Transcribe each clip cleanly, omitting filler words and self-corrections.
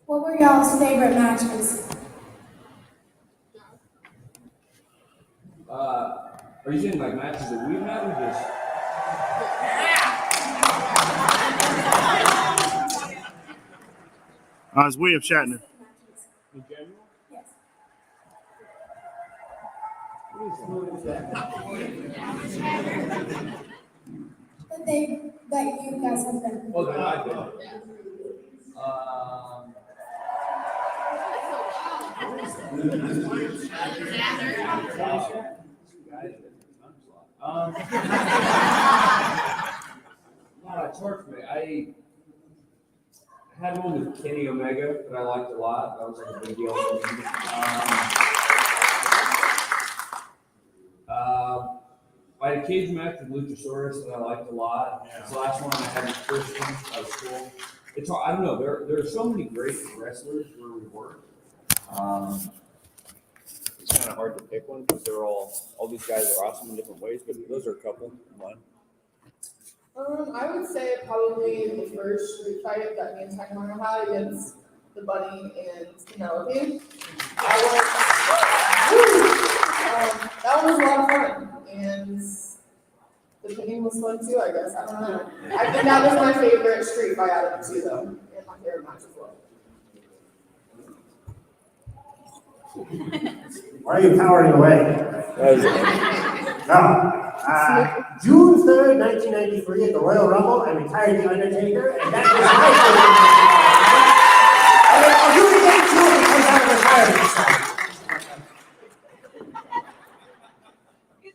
What were y'all's favorite matches? Are you saying like matches that we've had or just? It's William Shatner. In general? Yes. That you guys have been. Oh, that I've been. It's hard for me. I had one with Kenny Omega that I liked a lot. That was like a big deal for me. I had a cage match with Luchasaurus that I liked a lot. Yeah. The last one I had with Christian. That was cool. It's hard. I don't know. There are so many great wrestlers where we work. It's kind of hard to pick one because they're all these guys are awesome in different ways. But those are a couple of mine. I would say probably the first street fight that me and Tecmo had against the Bunny and Penelope. That was a lot of fun, and the pinning was fun too, I guess. I don't know. I think that was my favorite street fight out of the two, though, and my favorite match as well. Why are you powering away? No. June 3rd, 1993, at the Royal Rumble, I retired The Undertaker, and that was my favorite. I'll do it again too when he comes out of retirement. You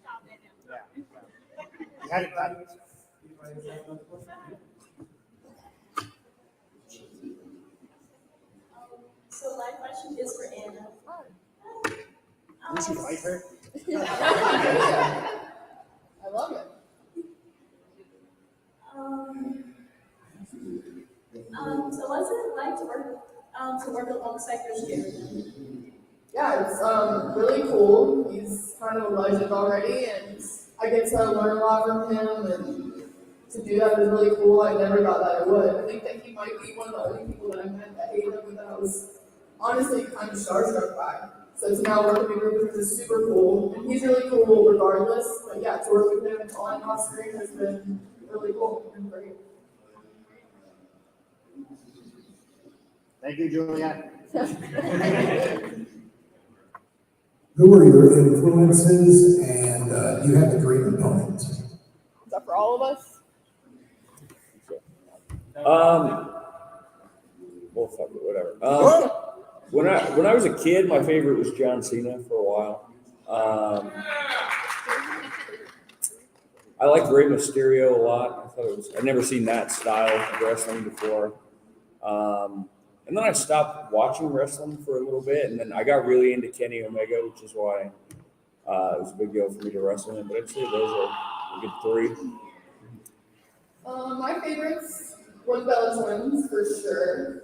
had it done. So my question is for Anna. Did you fight her? I love it. So what's it like to work alongside Christian? Yeah, it's really cool. He's kind of a legend already, and I get to learn a lot from him, and to do that is really cool. I never thought that I would. I think that he might be one of the only people that I met at AEW that I was honestly kind of starstruck by. So to now work with him is super cool, and he's really cool regardless. But yeah, to work with him and on and off screen has been really cool and great. Thank you, Julia. Who were your influences, and do you have a dream opponent? Is that for all of us? Well, fuck it, whatever. When I was a kid, my favorite was John Cena for a while. I liked Rey Mysterio a lot. I'd never seen that style of wrestling before. And then I stopped watching wrestling for a little bit, and then I got really into Kenny Omega, which is why it was a big deal for me to wrestle him. But I'd say those are a good three. My favorites, One Bella Twins for sure.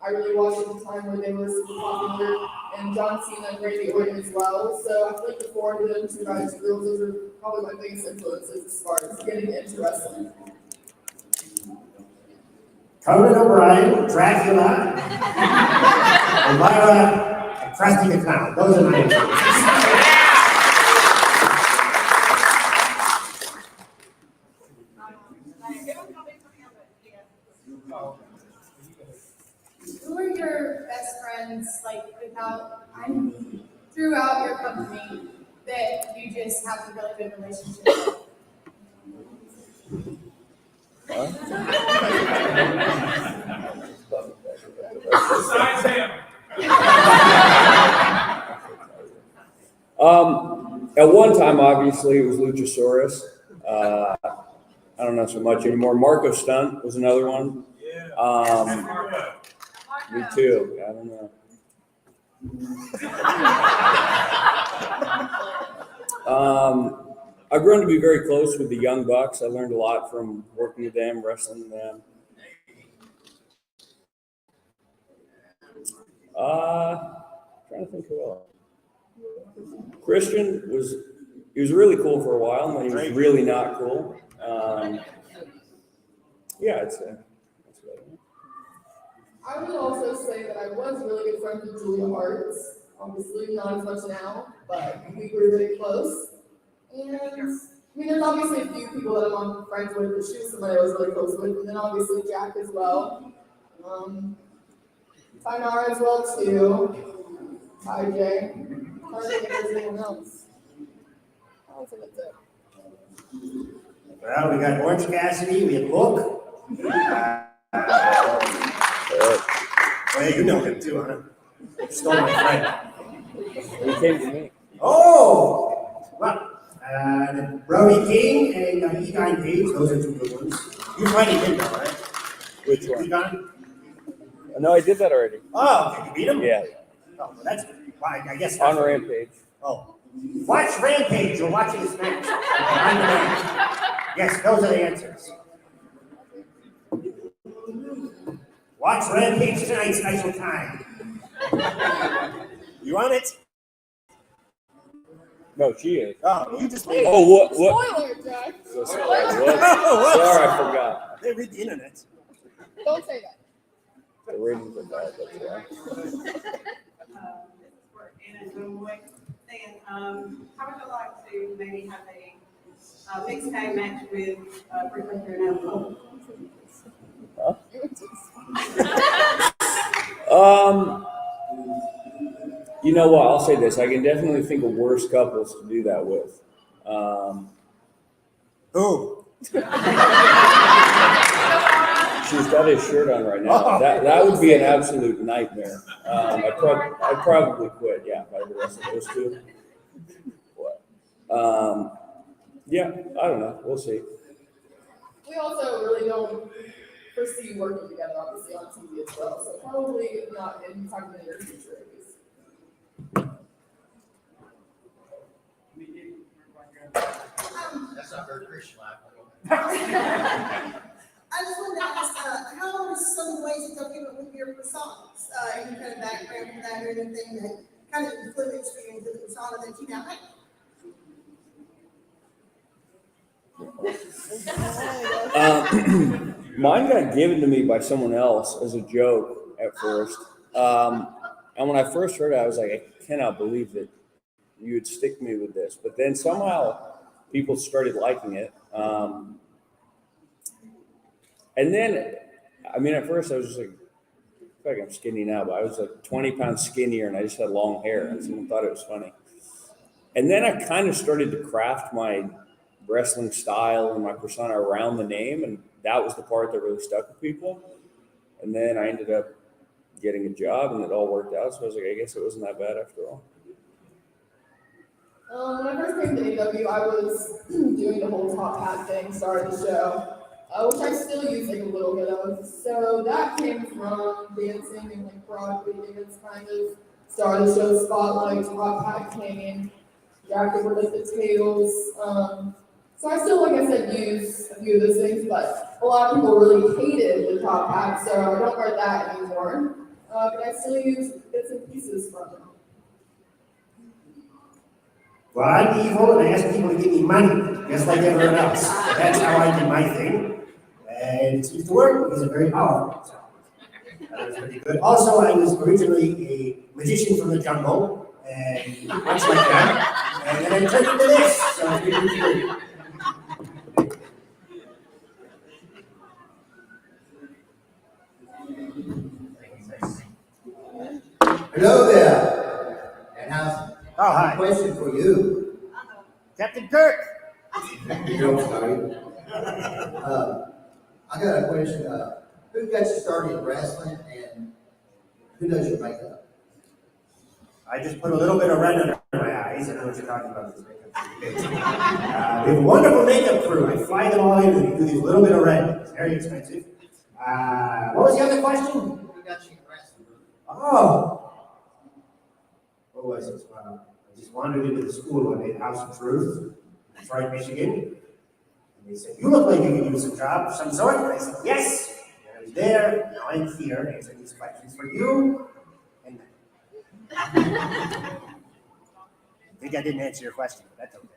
I really watched at the time when they were super popular, and John Cena and Randy Orton as well. So I feel like the four of them, two guys, two girls, those are probably my biggest influences as far as getting into wrestling. Conan O'Brien, Dracula, Elvira, Krusty the Clown. Those are my influences. Who are your best friends, like, throughout your company that you just have a really good relationship with? Besides him. At one time, obviously, it was Luchasaurus. I don't know so much anymore. Marco Stunt was another one. Me too. I don't know. I've grown to be very close with the Young Bucks. I learned a lot from working with them, wrestling with them. Trying to think who else. Christian was really cool for a while, and then he was really not cool. Yeah, I'd say that's about it. I would also say that I was really good friends with Julia Hartz. Obviously, not as much now, but we were really close. And I mean, there's obviously a few people that I'm friends with, but she was somebody I was really close with. And then obviously Jack as well. Tainara as well too. Hi Jay. I don't think there's anyone else. I don't think that's it. Well, we got Orange Cassidy, we have Book. Well, you know him too, huh? Stole my friend. He came to me. Oh! Well, Brody King and Egon Page, those are two good ones. You finally did that, right? Which one? Egon? No, I did that already. Oh, okay, you beat him? Yeah, Oh, well, that's good. Well, I guess. on Rampage. Oh. Watch Rampage, you're watching this match. On demand. Yes, those are the answers. Watch Rampage tonight, special time. You on it? No, she is. Oh, you just made it. Oh, what? Spoiler, Jack. What? Sorry, I forgot. They read the internet. Don't say that. The ratings are bad, that's why. For Anna Dunwoody, saying, how would you like to maybe have a mixed tag match with Britt Baker and Adam Cole? You know what? I'll say this. I can definitely think of worse couples to do that with. Who? She's got his shirt on right now. That would be an absolute nightmare. I'd probably quit. Yeah, if I had the rest of those two. What? Yeah, I don't know. We'll see. We also really don't foresee working together, obviously, on TV as well. So probably not in time in the near future, at least. That's not very Christian life. I just wanted to ask, how are some of the ways that you'll give it with your personas? Any kind of background for that or anything that kind of influenced you into the persona that you now have? Mine got given to me by someone else as a joke at first. And when I first heard it, I was like, I cannot believe that you would stick me with this. But then somehow people started liking it. And then, I mean, at first I was just like, I feel like I'm skinny now, but I was like 20 pounds skinnier and I just had long hair and someone thought it was funny. And then I kind of started to craft my wrestling style and my persona around the name, and that was the part that really stuck with people. And then I ended up getting a job and it all worked out. So I was like, I guess it wasn't that bad after all. When I first came to AEW, I was doing the whole top hat thing, started the show, which I still use like a little bit of. So that came from dancing and like Broadway dance kind of. Started the show Spotlight, top hat came, jacket with like the tails. So I still, like I said, use a few of those things, but a lot of people really hated the top hat, so I don't wear that anymore. But I still use bits and pieces from them. Well, I'm evil and I ask people to give me money, just like everyone else. That's how I do my thing. And it seems to work because I'm very powerful. So that was pretty good. Also, I was originally a magician from the jungle, and much like that. And then I turned into this, so it's pretty good. Hello there. And how's Oh, hi. question for you? Captain Kirk. I'm sorry. I got a question. Who got you started in wrestling and who does your makeup? I just put a little bit of red under my eyes. I know what you're talking about. This makeup. We have a wonderful makeup crew. I fly them all in and do these little bit of red. It's very expensive. What was the other question? Who got you in wrestling? Oh. What was it? I just wandered into the school one day, House of Truth, Detroit, Michigan. And they said, you look like you could do some job of some sort. And I said, yes. And I was there. Now I'm here answering these questions for you. And I think I didn't answer your question, but that's okay.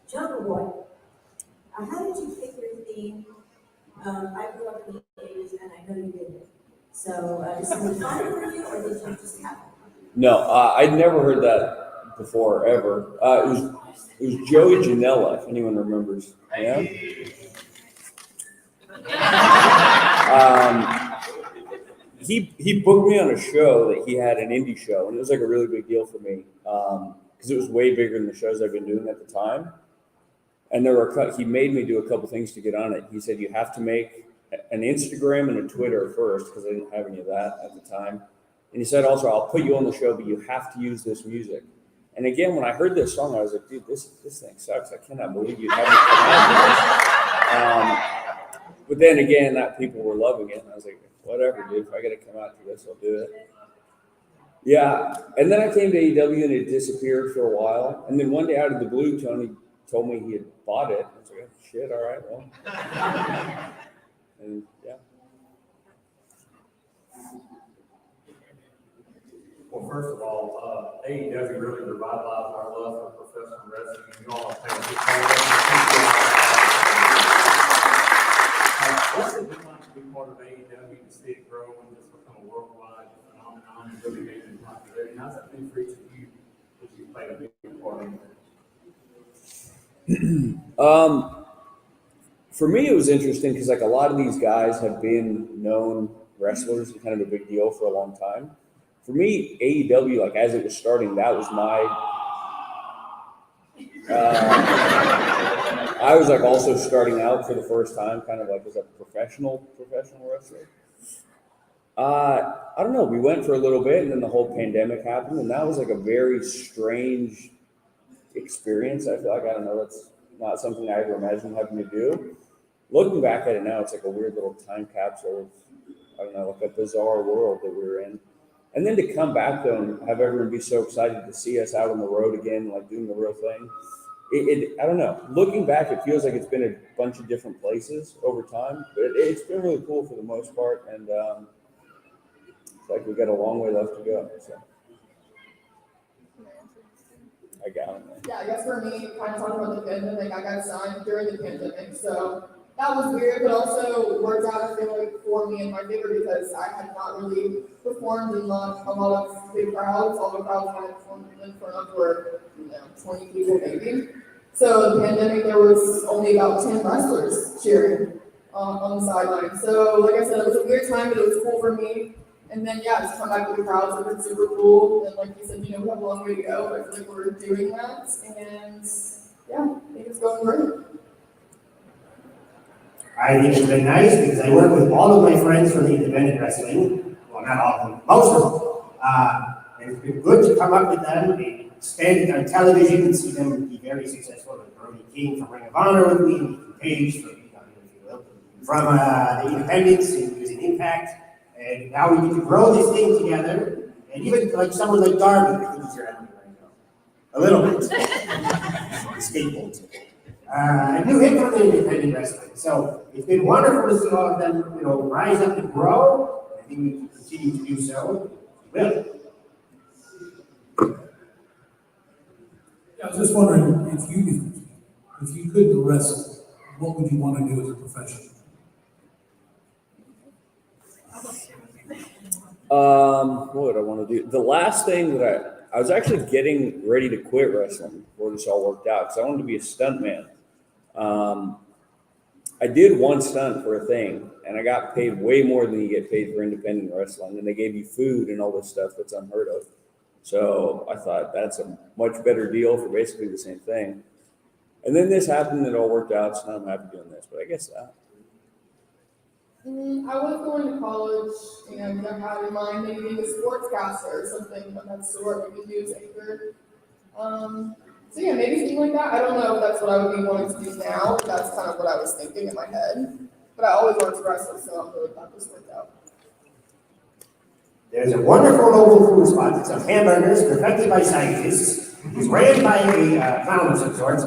Jungle Boy, how did you pick your theme? I grew up in the 80s and I know you did it. So, did someone find it for you, or did you just have it? No, I'd never heard that before, ever. It was Joey Janela, if anyone remembers. Yeah? He booked me on a show that he had, an indie show, and it was like a really big deal for me because it was way bigger than the shows I've been doing at the time. And he made me do a couple things to get on it. He said you have to make an Instagram and a Twitter first, because I didn't have any of that at the time. And he said also, I'll put you on the show, but you have to use this music. And again, when I heard this song, I was like, dude, this thing sucks. I cannot believe you have me come out to this. But then again, that people were loving it, and I was like, whatever, dude. If I got to come out to this, I'll do it. Yeah. And then I came to AEW, and it disappeared for a while. And then one day out of the blue, Tony told me he had bought it. I was like, oh, shit, all right, well. And yeah. Well, first of all, AEW really revitalized our love for professional wrestling. You all have taken it. What's it been like to be part of AEW, to see it grow and just become a worldwide phenomenon and really gain in popularity? How's that been for each of you as you played a big part in it? For me, it was interesting because like a lot of these guys have been known wrestlers and kind of a big deal for a long time. For me, AEW, like as it was starting, that was my. I was like also starting out for the first time, kind of like as a professional wrestler. I don't know. We went for a little bit, and then the whole pandemic happened, and that was like a very strange experience. I feel like, I don't know, that's not something I ever imagined having to do. Looking back at it now, it's like a weird little time capsule of, I don't know, like a bizarre world that we were in. And then to come back though and have everyone be so excited to see us out on the road again, like doing the real thing. I don't know. Looking back, it feels like it's been a bunch of different places over time, but it's been really cool for the most part. And it's like we've got a long way left to go. So. I got it. Yeah, I guess for me, kind of talking about the pandemic, I got signed during the pandemic, so that was weird, but also worked out, I feel like, for me in my favor because I had not really performed in a lot of big crowds. All the crowds I had performed in front of were, 20 people maybe. So the pandemic, there was only about 10 wrestlers cheering on the sideline. So like I said, it was a weird time, but it was cool for me. And then, yeah, just come back with the crowds, it's been super cool. And like you said, we have a long way to go. I feel like we're doing that. And yeah, I think it's going great. I think it's been nice because I work with all of my friends from independent wrestling. Well, not all of them, most of them. And it's been good to come up with them and stand on television and see them be very successful. Like Brody King from Ring of Honor with me, and Ethan Page from, if you will, from the Independents, and he was in Impact. And now we get to grow this thing together. And even like someone like Darby, I think he's your enemy right now. A little bit. Skateboards. I knew him from the independent wrestling. So it's been wonderful to see all of them, rise up and grow. I think we can continue to do so. We will. Yeah, I was just wondering if you couldn't wrestle, what would you want to do as a professional? What would I want to do? The last thing that I was actually getting ready to quit wrestling before this all worked out because I wanted to be a stuntman. I did one stunt for a thing, and I got paid way more than you get paid for independent wrestling, and they gave you food and all this stuff that's unheard of. So I thought that's a much better deal for basically the same thing. And then this happened, and it all worked out, so now I'm happy doing this. But I guess that. I was going to college, and I had in mind maybe being a sportscaster or something of that sort, maybe a news anchor. So yeah, maybe something like that. I don't know if that's what I would be wanting to do now. That's kind of what I was thinking in my head. But I always wanted to wrestle, so I'm really glad this worked out. There's a wonderful local food spot that sells hamburgers perfected by scientists. It's ran by a clown of some sort.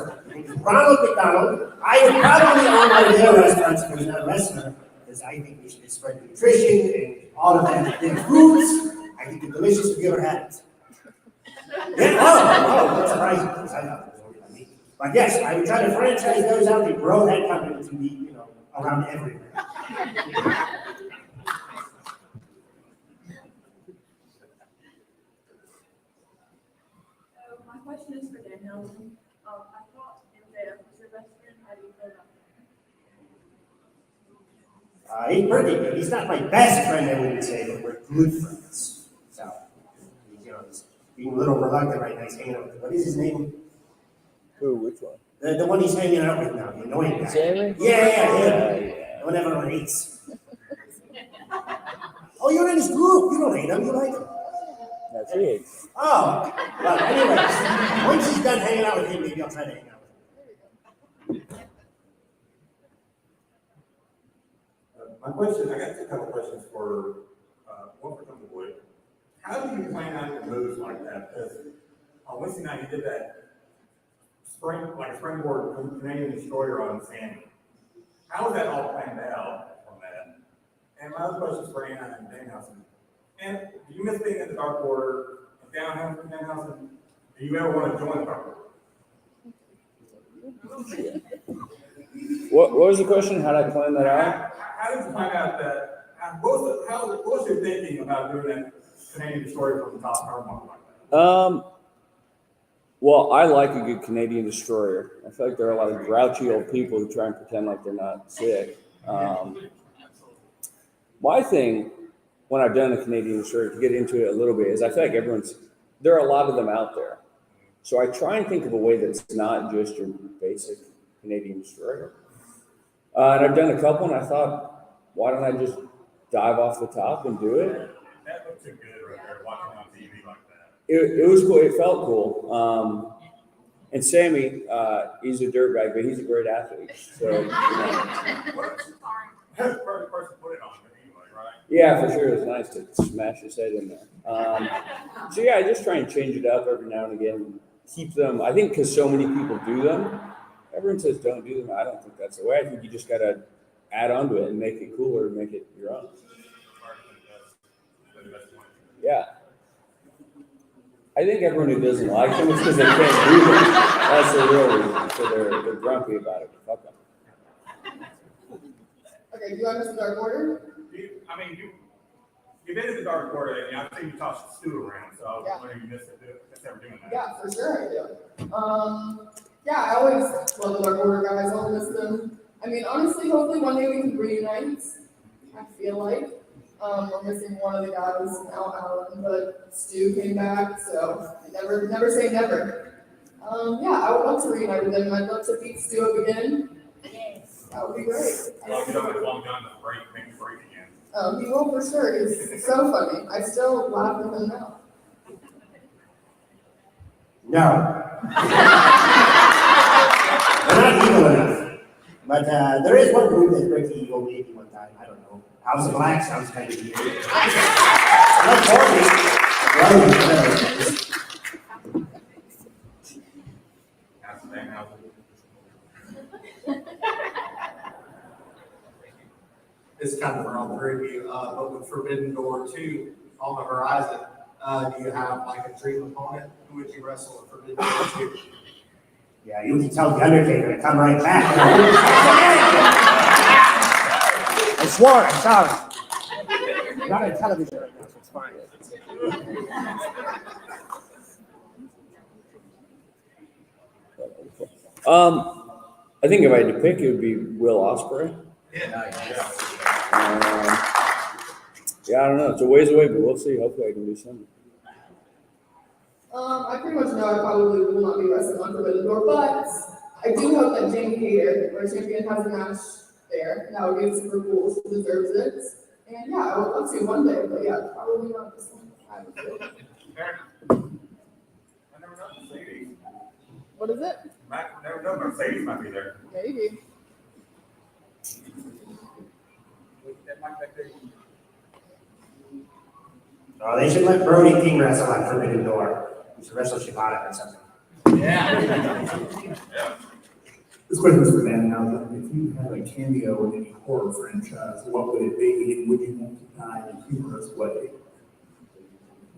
Ronald McDonald. I would probably own one of their restaurants if I was not a wrestler, because I think we should spread nutrition and all of that. The foods, I think the delicious if you ever had it. Yeah, that's surprising, because I thought it was only by me. But yes, I would try to franchise those out and grow that company to be, around everywhere. He's pretty good. He's not my best friend, I wouldn't say, but we're good friends. So, he's being a little reluctant right now. He's hanging out with, what is his name? Who? Which one? The one he's hanging out with now, the annoying guy. Sammy? Yeah. The one everyone hates. Oh, you're in his group. You don't hate him. You like him. That's it. Oh, well, anyways, once he's done hanging out with him, maybe I'll try to hang out with him. My question, I got a couple questions for, one for Tony Wood. How do you plan out your moves like that? Because on Wednesday night, you did that springboard Canadian destroyer on Sammy. How was that all planned out from that? And my other question is for Anna and Danhausen. And do you miss being in the Dark Order and Danhausen? Do you ever want to join the Dark Order? What was the question? How did I plan that out? How did you find out that? What was your thinking about doing that Canadian destroyer from the top carbon like that? Well, I like a good Canadian destroyer. I feel like there are a lot of grouchy old people who try and pretend like they're not sick. My thing, when I've done a Canadian destroyer, to get into it a little bit, is I feel like there are a lot of them out there. So I try and think of a way that's not just your basic Canadian destroyer. And I've done a couple, and I thought, why don't I just dive off the top and do it? That looked too good right there, watching on TV like that. It was cool. It felt cool. And Sammy, he's a dirt bag, but he's a great athlete. So, That's the perfect person to put it on, anyway, right? yeah, for sure. It's nice to smash his head in there. So yeah, I just try and change it up every now and again. Keep them. I think because so many people do them, everyone says don't do them. I don't think that's the way. I think you just got to add on to it and make it cooler and make it your own. Yeah. I think everyone who doesn't like them is because they can't do them. That's the real reason. So they're grumpy about it. Fuck them. Okay, do you want us to Dark Order? You've been in the Dark Order, and I've seen you toss Stu around, so I was Yeah. wondering if you missed ever doing that. Yeah, for sure I do. Yeah, I always love the Dark Order guys. I'll miss them. I mean, honestly, hopefully one day we can reunite. I feel like. We're missing one of the guys now, Alan, but Stu came back, so never say never. Yeah, I would love to reunite with him. I'd love to beat Stu up again. That would be great. Long John the break, make the break again. He will for sure. He's so funny. I still laugh at him now. No. They're not evil enough. But there is one group that's pretty evil, maybe one time. I don't know. House of Black sounds kind of evil. Not It's kind of for all three of you, but with Forbidden Door 2 on the horizon, do you have like a dream opponent? Who would you wrestle at Forbidden Door 2? Yeah, you can tell the Undertaker to come right back. I swore, I saw it. Not on television right now, so it's fine. I think if I had to pick, it would be Will Ospreay. Yeah, I don't know. It's a ways away, but we'll see. Hopefully, I can do something. I pretty much know I probably will not be wrestling on Forbidden Door, but I do hope that Jamie Hayter, our champion, has a match there. That would be super cool. She deserves it. And yeah, I would love to one day, but yeah, probably not this one. I never know Mercedes. What is it? Never know Mercedes might be there. Maybe. Oh, they should let Brody King wrestle on Forbidden Door. He should wrestle Shibata or something. Yeah. This question is for Dan now. If you had a cameo in any horror franchise, what would it be, and would you want to die in a humorous way?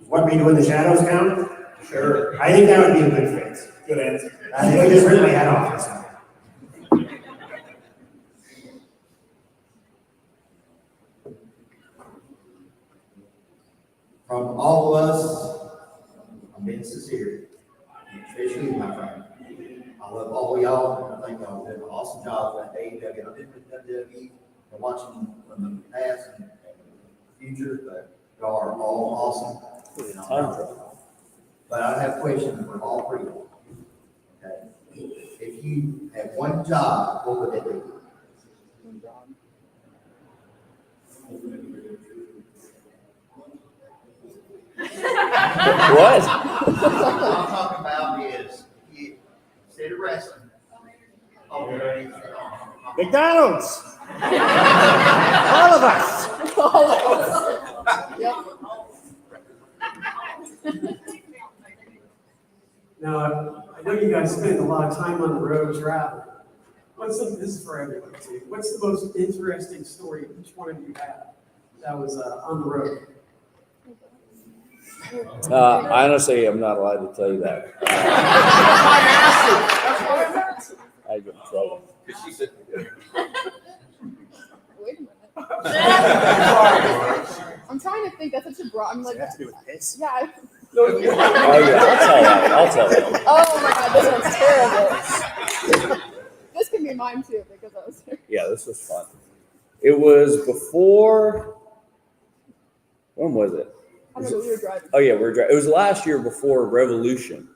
What we do in the shadows count? Sure. I think that would be a good fit. Good answer. I think I just ripped my head off or something. From all of us, I'm being sincere, especially you, my friend. I love all of y'all, and I think y'all did an awesome job with AEW. I've been with WWE watching from the past and the future, but y'all are all awesome. But I have questions for all three. Okay. If you had one job, what would it be? What? What I'm talking about is, you, instead of wrestling, McDonald's. All of us. Yep. Now, I know you guys spend a lot of time on the road traveling. This is for everyone too. What's the most interesting story each one of you had that was on the road? I honestly am not allowed to tell you that. I get in trouble. Wait a minute. I'm trying to think. That's such a broad. I'm like, Does it have to do with piss? yeah. Oh yeah, I'll tell that. Oh my god, this one's terrible. This can be mine too because I was there. Yeah, this was fun. It was before. When was it? I don't know, we were driving. Oh yeah, we were driving. It was last year before Revolution,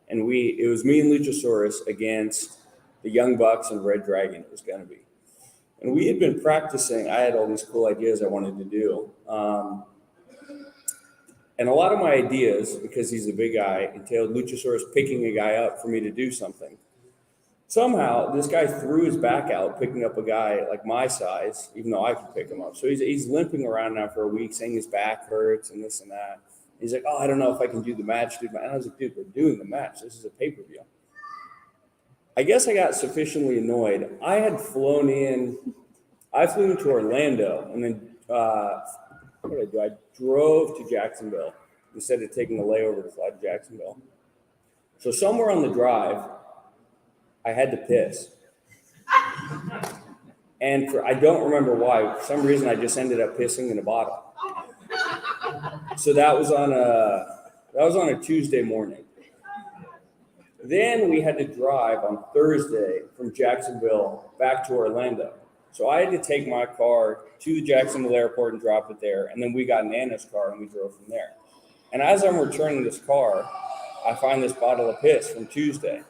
and it was me and Luchasaurus against the Young Bucks and Red Dragon. It was gonna be, and we had been practicing. I had all these cool ideas I wanted to do, and a lot of my ideas, because he's a big guy, entailed Luchasaurus picking a guy up for me to do something. Somehow, this guy threw his back out, picking up a guy like my size, even though I could pick him up. So he's limping around now for a week, saying his back hurts and this and that. He's like, oh, I don't know if I can do the match, dude. And I was like, dude, we're doing the match. This is a pay-per-view. I guess I got sufficiently annoyed. I flew into Orlando, and then what did I do? I drove to Jacksonville instead of taking a layover to fly to Jacksonville. So somewhere on the drive, I had to piss. And I don't remember why. For some reason, I just ended up pissing in a bottle. So that was on a Tuesday morning. Then we had to drive on Thursday from Jacksonville back to Orlando. So I had to take my car to the Jacksonville airport and drop it there. And then we got Nana's car and we drove from there. And as I'm returning this car, I find this bottle of piss from Tuesday.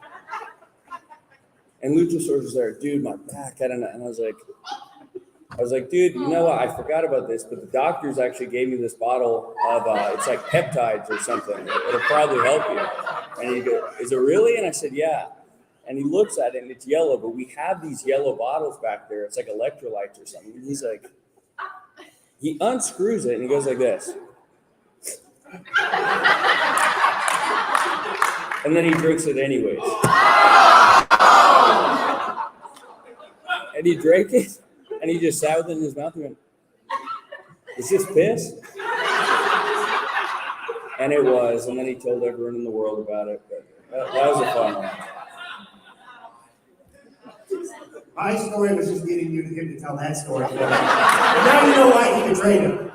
And Luchasaurus was there, dude, my back, I don't know. And I was like, dude, you know what? I forgot about this, but the doctors actually gave me this bottle of, it's like peptides or something. It'll probably help you. And he goes, is it really? And I said, yeah. And he looks at it and it's yellow, but we have these yellow bottles back there. It's like electrolytes or something. And he's like, he unscrews it and he goes like this. And then he drinks it anyways. And he drank it, and he just sat with it in his mouth and went, is this piss? And it was, and then he told everyone in the world about it. But that was a fun one. My story was just getting him to tell that story. And now you know why he betrayed him.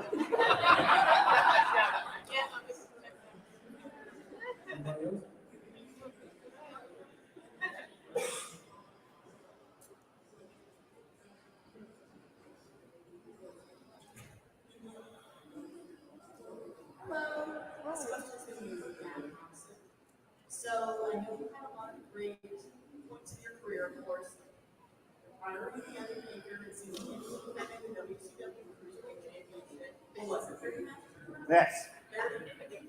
So I know you've had a lot of great points in your career, of course. Prior to the Undertaker, it seems like you had in the WCW Cruiserweight Championship. It was a 30 match. Yes.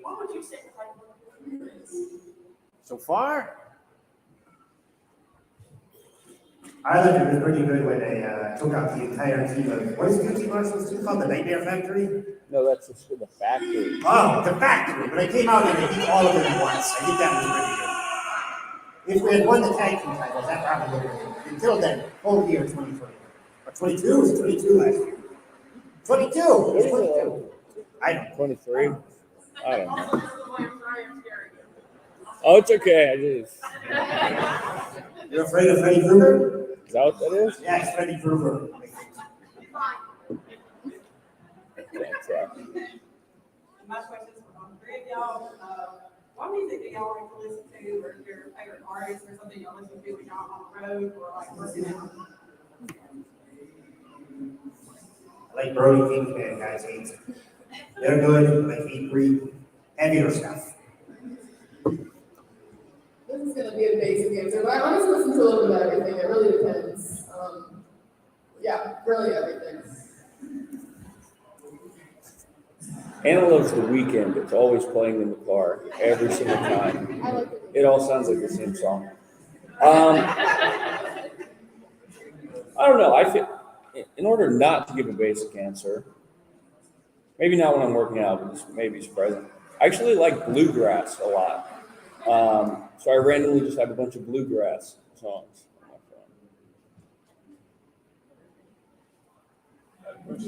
What would you say like one of your favorites? So far, I thought it was pretty good when they took out the entire team of, what is the team Marshall's team called? The Nightmare Factory? No, that's just the factory. Oh, the Factory. But they came out and they beat all of them at once. I think that was pretty good. If we had won the tag team titles, that probably would have been. Until then, whole year 2020. Or 22? It was 22 last year. 22! It was 22. I don't know. 23? I don't know. Oh, it's okay. I just. You're afraid of Freddy Krueger? Is that what that is? Yeah, it's Freddy Krueger. My question is for all three of y'all. What music do y'all like to listen to, or your favorite artist, or something y'all listen to when y'all on the road or like working out? like Brody King, guys, hates it. They're good, like hate heavier stuff. This is gonna be a basic answer, but I honestly listen to a little bit of everything. It really depends. Yeah, really everything. Anna loves The Weeknd. It's always playing in the car every single time. I like it. It all sounds like the same song. I don't know. I feel in order not to give a basic answer, maybe not when I'm working out, but maybe it's present. I actually like bluegrass a lot. So I randomly just have a bunch of bluegrass songs on my phone.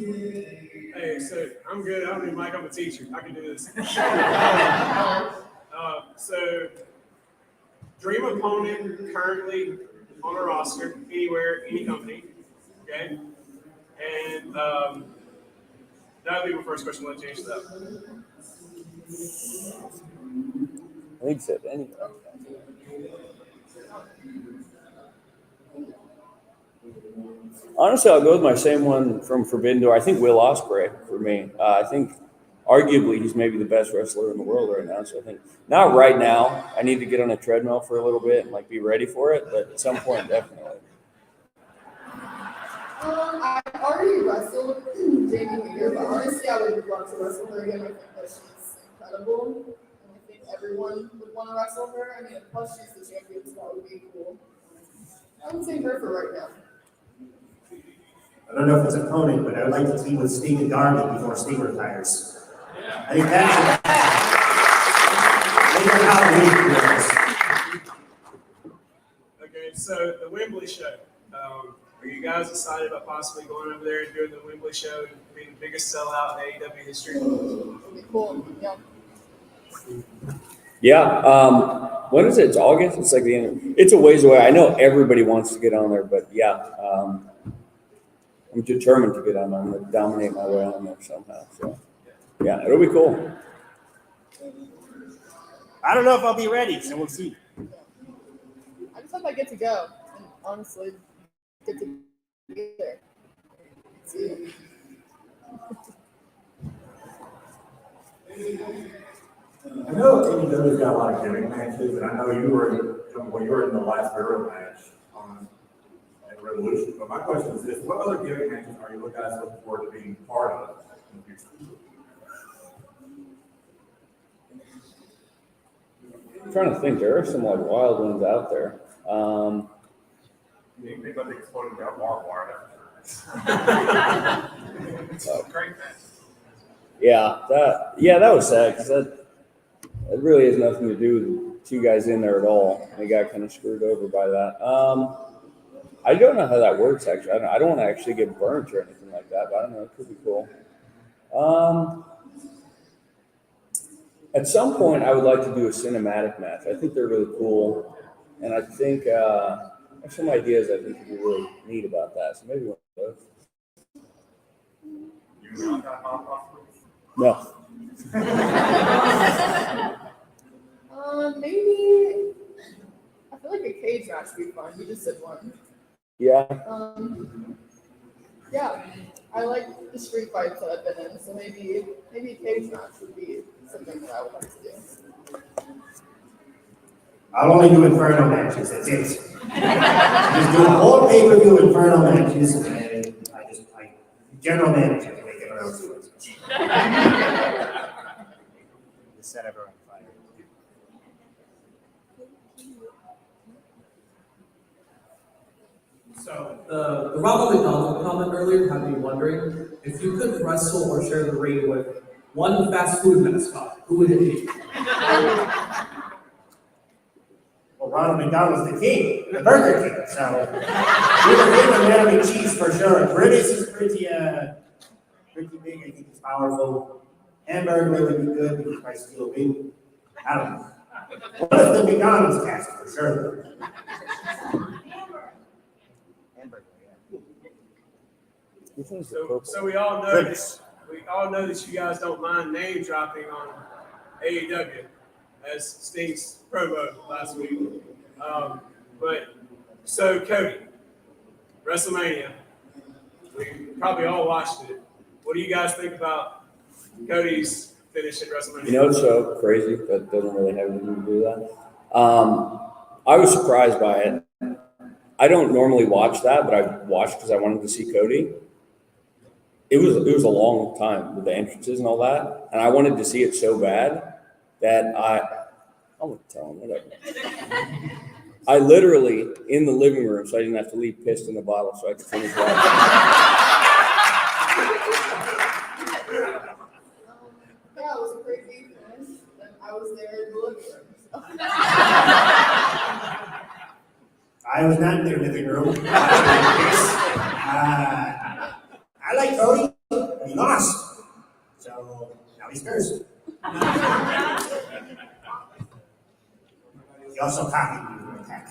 Hey, so I'm good. I don't need Mike. I'm a teacher. I can do this. So, dream opponent currently on a roster, anywhere, any company. Okay, and that'll be my first question. Let's change that. I think so. Anyway. Honestly, I'll go with my same one from Forbidden Door. I think Will Ospreay for me. I think arguably he's maybe the best wrestler in the world right now. So I think not right now. I need to get on a treadmill for a little bit and like be ready for it, but at some point definitely. I already wrestled Jamie Hager, but honestly, I would love to wrestle her again. I think that she's incredible, and I think everyone would want to wrestle her. I mean, plus she's the champion, so that would be cool. I would say her for right now. I don't know if it's opponent, but I would like to team with Sting and Darby before Sting retires. I think that's Okay, so the Wembley show. Are you guys excited about possibly going over there and doing the Wembley show and being the biggest sellout in AEW history? It'd be cool. Yeah. Yeah. When is it? It's August. It's like the end. It's a ways away. I know everybody wants to get on there, but yeah, I'm determined to get on there. I'm gonna dominate my way on there somehow. So yeah, it'll be cool. I don't know if I'll be ready, so we'll see. I just hope I get to go, and honestly, get to be there. See. I know AEW's got a lot of gimmick matches, and I know you were in the last Barrow match at Revolution. But my question is this: what other gimmick matches are you guys looking forward to being part of in the future? I'm trying to think. There are some like wild ones out there. You think about the exploding down barbed wire? Great match. Yeah, that was sad because that really has nothing to do with two guys in there at all. They got kind of screwed over by that. I don't know how that works actually. I don't want to actually get burnt or anything like that, but I don't know. It could be cool. At some point, I would like to do a cinematic match. I think they're really cool, and I think I have some ideas I think would be really neat about that. So maybe one of those. You want that possibly? No. Maybe. I feel like a cage match would be fun. We just did one. Yeah. Yeah. I like the street fights that I've been in, so maybe a cage match would be something that I would like to do. I'll only do Inferno matches, that's it. Just do a whole pay-per-view Inferno matches, and I general manager, when they get around to it. Just set everyone on fire. So the Ronald McDonald comment earlier had me wondering if you could wrestle or share the ring with one fast food mascot, who would it be? Well, Ronald McDonald's the king, the Burger King, so we were given mac and cheese for sure. British is pretty big, I think it's powerful. Hamburger would be good because I still win. I don't know. One of the McDonald's cast for sure. So we all know that you guys don't mind name dropping on AEW as Sting's promo last week. But so Cody, WrestleMania, we probably all watched it. What do you guys think about Cody's finish at WrestleMania? You know, it's so crazy that doesn't really have anything to do with that. I was surprised by it. I don't normally watch that, but I watched because I wanted to see Cody. It was a long time with the entrances and all that, and I wanted to see it so bad that I'm gonna tell him whatever. I literally in the living room, so I didn't have to leave pissed in the bottle, so I could finish watching. Yeah, it was a crazy finish, and I was there in the living room. So. I was not in their living room. I like Cody, but he lost. So now he's cursed. He also copied me with my attack.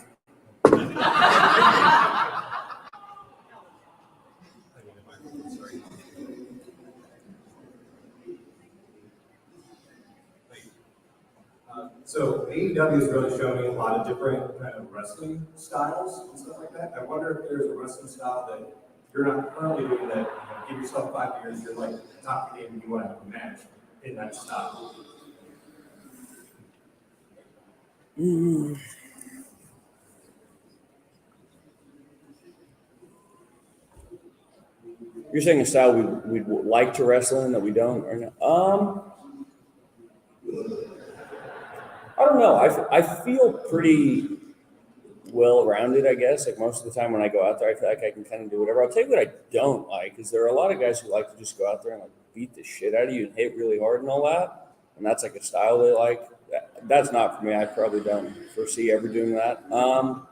So AEW is really showing a lot of different kind of wrestling styles and stuff like that. I wonder if there's a wrestling style that you're not currently doing that, give yourself 5 years, you're like top of the game and you want to have a match in that style. You're saying a style we'd like to wrestle in that we don't, or no? I don't know. I feel pretty well-rounded, I guess. Like most of the time when I go out there, I feel like I can kind of do whatever. I'll tell you what I don't like is there are a lot of guys who like to just go out there and like beat the shit out of you and hit really hard and all that. And that's like a style they like. That's not for me. I probably don't foresee ever doing that. I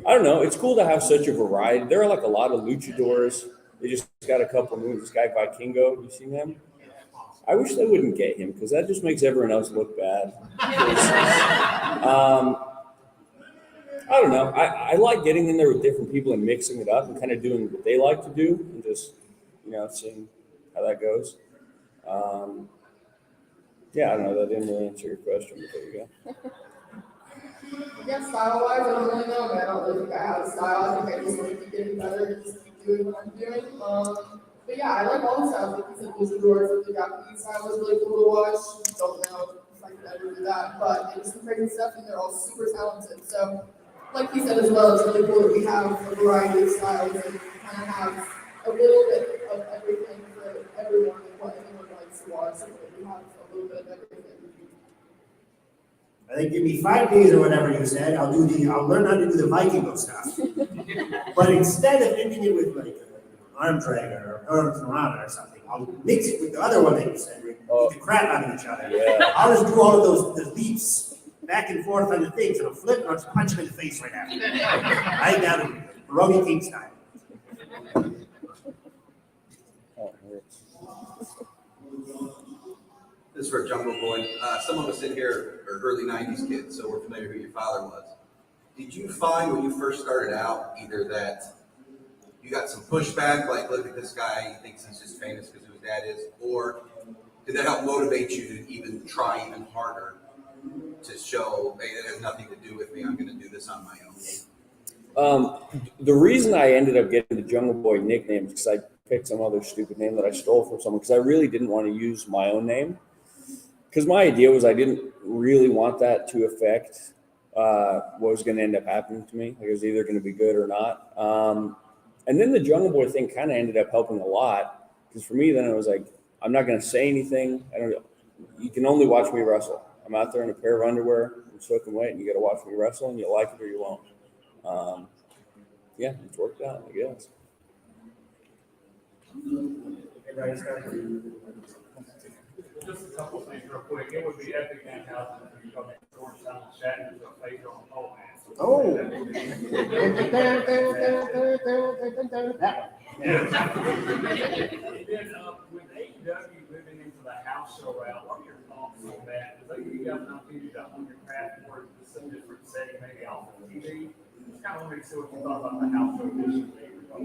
don't know. It's cool to have such a variety. There are like a lot of luchadors. They just got a couple of moves. This guy Vikingo, you seen him? I wish they wouldn't get him because that just makes everyone else look bad. I don't know. I like getting in there with different people and mixing it up and kind of doing what they like to do and just, seeing how that goes. Yeah, I don't know. That didn't really answer your question, but there you go. Yeah, style-wise, I don't really know, man. I don't really think I have a style. I think I just want to keep getting better and just keep doing what I'm doing. But yeah, I like all the styles. Like you said, luchadors, the Japanese style was really cool to watch. Don't know if I could ever do that, but it was some crazy stuff, and they're all super talented. So, like you said as well, it's really cool that we have a variety of styles and kind of have a little bit of everything for everyone and what anyone likes to watch. So that we have a little bit of everything. I think give me 5 days or whatever you said. I'll learn how to do the Vikingo stuff. But instead of ending it with like an arm dragger or arm Toronto or something, I'll mix it with the other one that you said. We beat the crap out of each other. Yeah. I'll just do all of those leaps back and forth on the things, and I'll flip and I'll just punch him in the face right after. Right down to Romy King style. This is for Jungle Boy. Some of us in here are early 90s kids, so we're familiar who your father was. Did you find when you first started out either that you got some pushback, like, look at this guy, he thinks he's just famous because of his dad is, or did that help motivate you to even try even harder to show, hey, it has nothing to do with me, I'm going to do this on my own? The reason I ended up getting the Jungle Boy nickname is because I picked some other stupid name that I stole from someone because I really didn't want to use my own name. Because my idea was I didn't really want that to affect what was going to end up happening to me. Like it was either going to be good or not. And then the Jungle Boy thing kind of ended up helping a lot. Because for me, then it was like, I'm not going to say anything. You can only watch me wrestle. I'm out there in a pair of underwear. I'm soaking wet, and you got to watch me wrestle, and you like it or you won't. Yeah, it's worked out, I guess. Just a couple of things real quick. It would be epic in house if you come in Georgetown and Shatner's a face on the pole, man. Oh. And then with AEW moving into the house show route, what are your thoughts on that? Does that give you guys an opportunity to hone your craft more into some different setting, maybe off of TV? Just kind of wanted to see what you thought about the house show edition.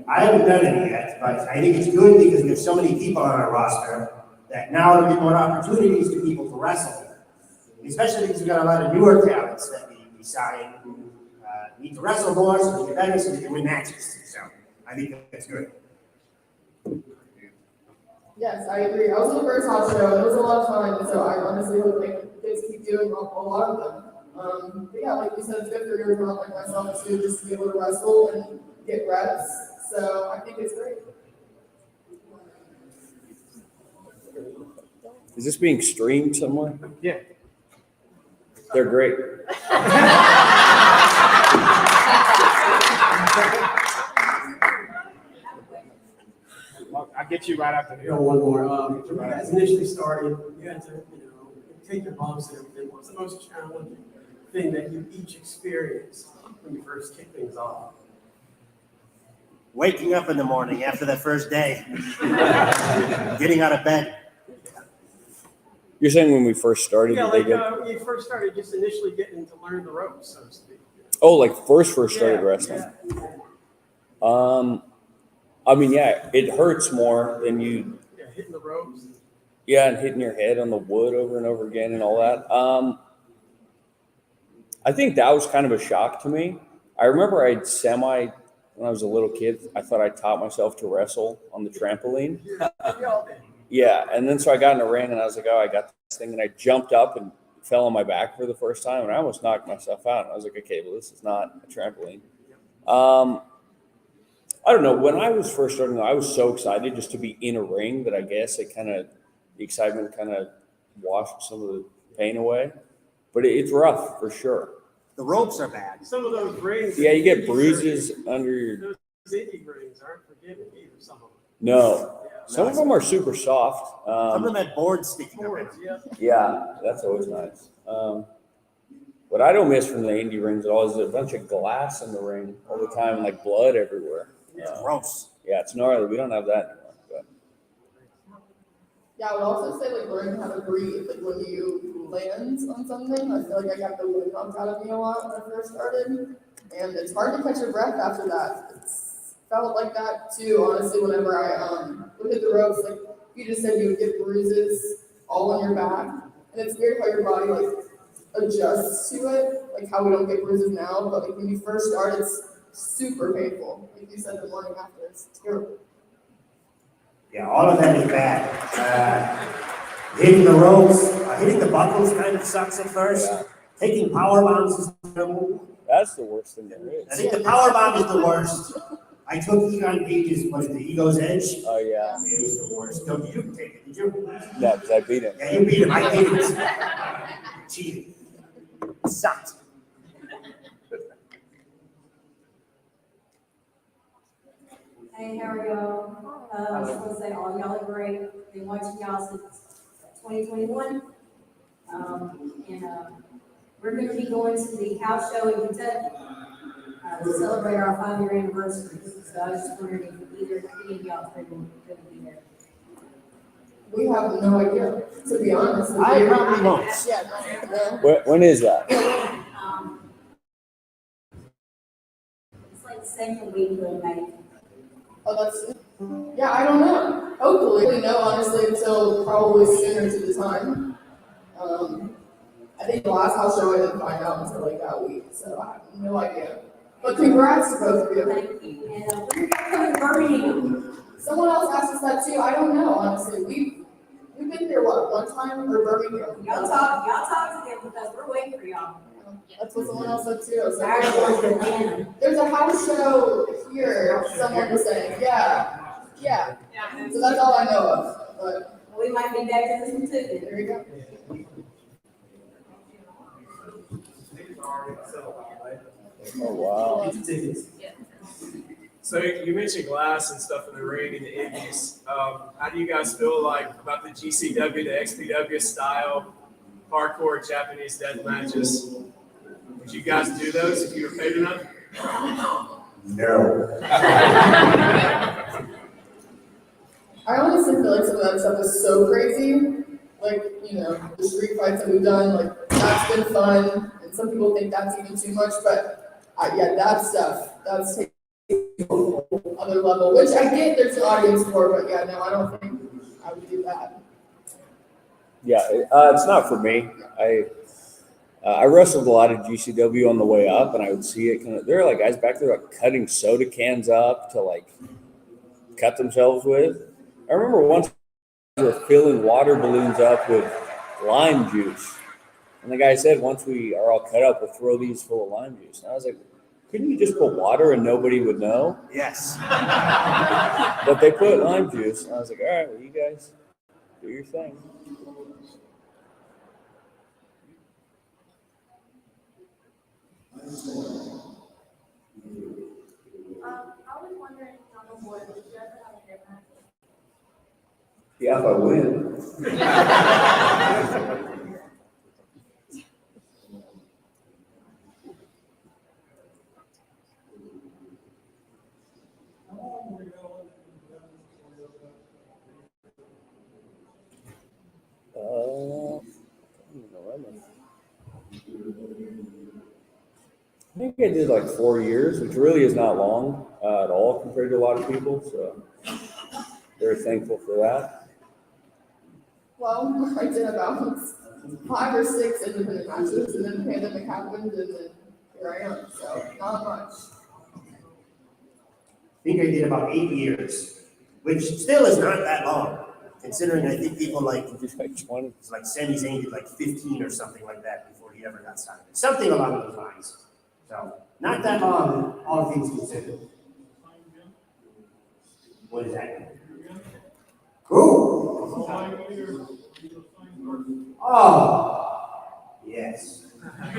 I haven't done it yet, but I think it's good because we have so many people on our roster that now there'll be more opportunities for people to wrestle. Especially because we've got a lot of newer talents that we sign who need to wrestle more so they get better so they can win matches. So I think that's good. Yes, I agree. I was in the first house show, and it was a lot of fun, so I honestly hope like kids keep doing a lot of them. But yeah, like you said, it's good for years around like myself too, just to be able to wrestle and get reps. So I think it's great. Is this being streamed somewhere? Yeah. They're great. I'll get you right after You know, one more. When you guys initially started, you had to, take your bumps and everything. What's the most challenging thing that you each experienced when you first kicked things off? Waking up in the morning after that first day, getting out of bed. You're saying when we first started? Yeah, that they like did- when you first started just initially getting to learn the ropes, so to speak. Oh, like first started Yeah, wrestling. yeah. I mean, yeah, it hurts more than you. Yeah, hitting the ropes. Yeah, and hitting your head on the wood over and over again and all that. I think that was kind of a shock to me. I remember when I was a little kid, I thought I taught myself to wrestle on the trampoline. Yeah, and then so I got in the ring and I was like, oh, I got this thing, and I jumped up and fell on my back for the first time, and I almost knocked myself out. And I was like, okay, well, this is not a trampoline. I don't know. When I was first starting, I was so excited just to be in a ring that I guess the excitement kind of washed some of the pain away. But it's rough for sure. The ropes are bad. Some of those rings. Yeah, you get bruises under your. Those indie rings aren't forgiving either, some of them. No, some of them are super soft. Some of them had boards sticking up. Boards, yeah. Yeah, that's always nice. What I don't miss from the indie rings at all is a bunch of glass in the ring all the time and like blood everywhere. It's gross. Yeah, it's gnarly. We don't have that anymore. But. Yeah, I would also say like learning how to breathe. Like when you land on something, I feel like I got the wind knocked out of me a lot when I first started, and it's hard to catch your breath after that. It's felt like that too, honestly. Whenever I would hit the ropes, like you just said, you would get bruises all on your back, and it's weird how your body like adjusts to it, like how we don't get bruises now, but like when you first start, it's super painful. Like you said, the morning after, it's terrible. Yeah, all of that is bad. Hitting the ropes, hitting the buckles kind of sucks at first. Yeah. Taking power bombs is terrible. That's the worst thing there is. I think the power bomb is the worst. I took Egon Page's, what is it, the Ego's Edge? Oh yeah. It was the worst. No, you didn't take it, did you? No, because I beat him. Yeah, you beat him. I hated it. Cheating. It sucked. Hey, how are y'all? I just want to say all y'all are great. Been watching y'all since 2021. We're going to be going to the house show in Kentucky to celebrate our 5-year anniversary. So I was just wondering if either any of y'all are going to be there. We have no idea, to be honest. I probably won't. Yeah, no. When is that? It's like the second week of May. Oh, yeah, I don't know. Hopefully, we know honestly until probably sooner to the time. I think the last house show I didn't find out until like that week, so I have no idea. But congrats to both of you. Thank you. And when are you coming to Birmingham? Someone else asked us that too. I don't know, honestly. We've been here one time or Birmingham. Y'all talk to them because we're waiting for y'all. That's what someone else said too. I was Saturday like, morning, Atlanta. there's a house show here. Someone was saying, yeah. So that's all I know of. But We might be back to this one too. there you go. Oh wow. So you mentioned glass and stuff in the ring and the indies. How do you guys feel like about the GCW, the XPW style hardcore Japanese death matches? Would you guys do those if you were paid enough? No. I honestly feel like some of that stuff is so crazy. Like, the street fights that we've done, like, that's been fun. And some people think that's even too much, but that stuff, that's taking a whole other level, which I get there's an audience for, but yeah, no, I don't think I would do that. Yeah, it's not for me. I wrestled a lot of GCW on the way up, and I would see it there are like guys back there like cutting soda cans up to like cut themselves with. I remember once were filling water balloons up with lime juice. And the guy said, once we are all cut up, we'll throw these full of lime juice. And I was like, couldn't you just put water and nobody would know? Yes. But they put lime juice. And I was like, all right, well, you guys do your thing. I was wondering, John Boy, would you ever have a hair match? Yeah, if I win. I think I did like 4 years, which really is not long at all compared to a lot of people. So very thankful for that. Well, I did about 5 or 6 independent matches, and then the pandemic happened, and then here I am. So not much. I think I did about 8 years, which still is not that long, considering I think people like 20. It's like Sami Zayn did like 15 or something like that before he ever got signed. Something along those lines. So not that long, all things considered. What is that? Who? Oh, yes. How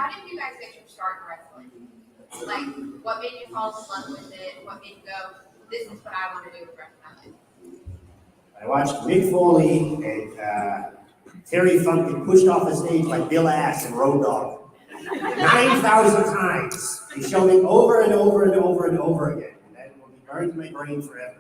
did you guys get your start in wrestling? Like, what made you fall in love with it? What made you go, this is what I want to do with the rest of my life? I watched Mick Foley and Terry Funk get pushed off the stage by Bill Ass and Road Dogg 9,000 times. They showed it over and over and over and over again. And that will be burned in my brain forever.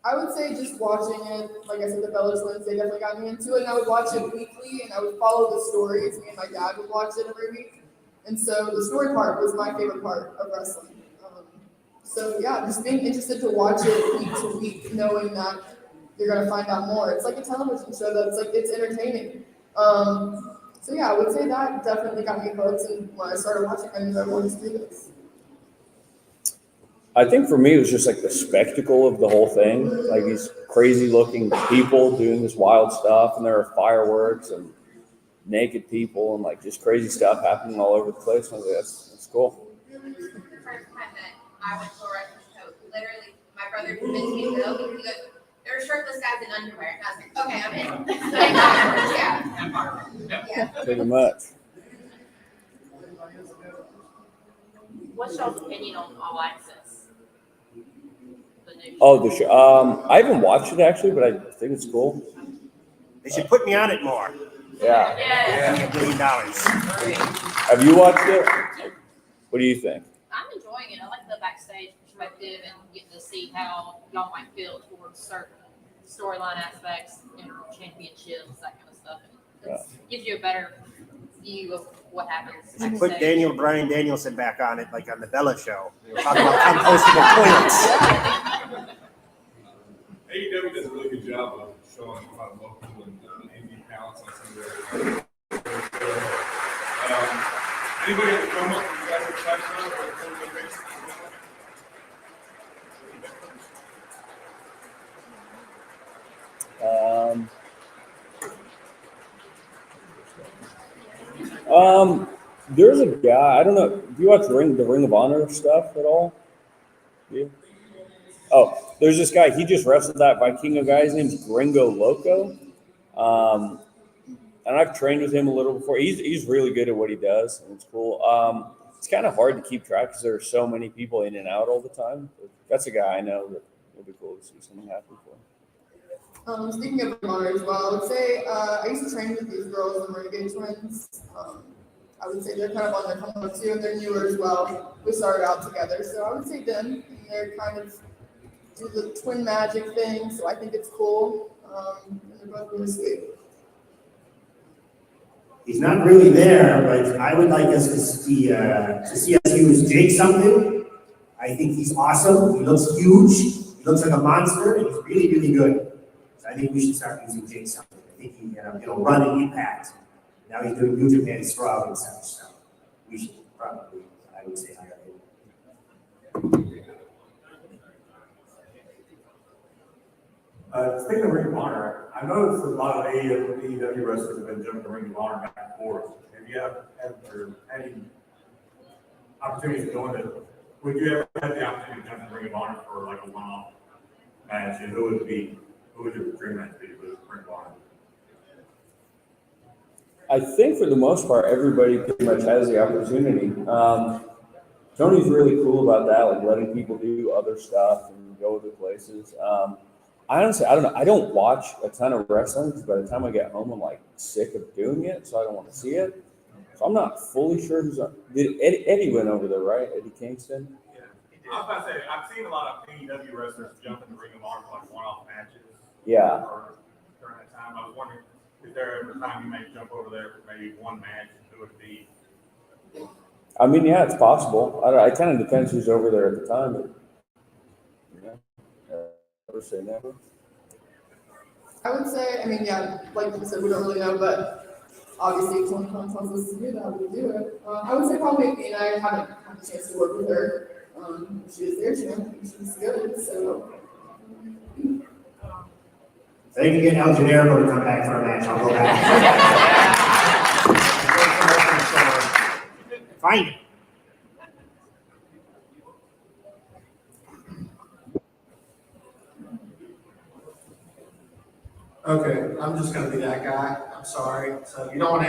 I would say just watching it, like I said, the Bellas ones, they definitely got me into it. And I would watch it weekly, and I would follow the stories. Me and my dad would watch it every week. And so the story part was my favorite part of wrestling. So yeah, just being interested to watch it week to week, knowing that you're gonna find out more. It's like a television show that's like, it's entertaining. So yeah, I would say that definitely got me hooked. And when I started watching, I knew I wanted to do this. I think for me, it was just like the spectacle of the whole thing, like these crazy looking people doing this wild stuff, and there are fireworks and naked people and like just crazy stuff happening all over the place. And I was like, that's cool. The first time that I went to a wrestling show, literally, my brother convinced me to go because he goes, there are shirtless guys in underwear. And I was like, okay, I'm in. Yeah. Pretty much. What's y'all's opinion on All Access? Oh, the show. I haven't watched it actually, but I think it's cool. They should put me on it more. Yeah. $1 billion. Have you watched it? What do you think? I'm enjoying it. I like the backstage perspective and getting to see how y'all might feel towards certain storyline aspects, championships, that kind of stuff. It gives you a better view of what happens. They put Bryan Danielson back on it, like on the Bella show. They were talking about compostable toilets. AEW does a really good job of showing a lot of local and indie talents on some of their. Anybody at the drum up you guys are excited about? There's a guy, I don't know, do you watch the Ring of Honor stuff at all? Yeah. Oh, there's this guy, he just wrestled that Vikingo guy, his name's Gringo Loco. And I've trained with him a little before. He's really good at what he does, and it's cool. It's kind of hard to keep track because there are so many people in and out all the time. But that's a guy I know that would be cool to see something happen for. Speaking of honor as well, I would say I used to train with these girls, the Renegade Twins. I would say they're kind of on their come up too, and they're newer as well. We started out together, so I would say them. And they're kind of do the twin magic thing, so I think it's cool. And they're both really sweet. He's not really there, but I would like us to see us use Jake something. I think he's awesome. He looks huge. He looks like a monster, and he's really, really good. So I think we should start using Jake something. I think he run an Impact. Now he's doing New Japan Strong and such. So we should probably, I would say, hire him. Speaking of Ring of Honor, I noticed a lot of AEW wrestlers have been jumping to Ring of Honor back and forth. Have you ever had any opportunities of doing it? Would you ever have the opportunity to jump to Ring of Honor for like a one-off match? And who would your dream match be with Ring of Honor? I think for the most part, everybody pretty much has the opportunity. Tony's really cool about that, like letting people do other stuff and go other places. I honestly, I don't know. I don't watch a ton of wrestling because by the time I get home, I'm like sick of doing it, so I don't want to see it. So I'm not fully sure who's on. Eddie went over there, right? Eddie Kingston. Yeah, I was about to say, I've seen a lot of AEW wrestlers jump in the Ring of Honor for like one-off matches. Yeah. Or during that time, I was wondering if there ever a time you may jump over there for maybe one match and who would it be? I mean, yeah, it's possible. It kind of depends who's over there at the time. But, never say never. I would say, I mean, yeah, like you said, we don't really know, but obviously if someone tells us to do that, we do it. I would say probably me and I haven't had the chance to work with her. She was there, she's good, so. So you can get El Generico to come back for a match, I'll go back. Find it. Okay, I'm just gonna be that guy, I'm sorry, so you don't wanna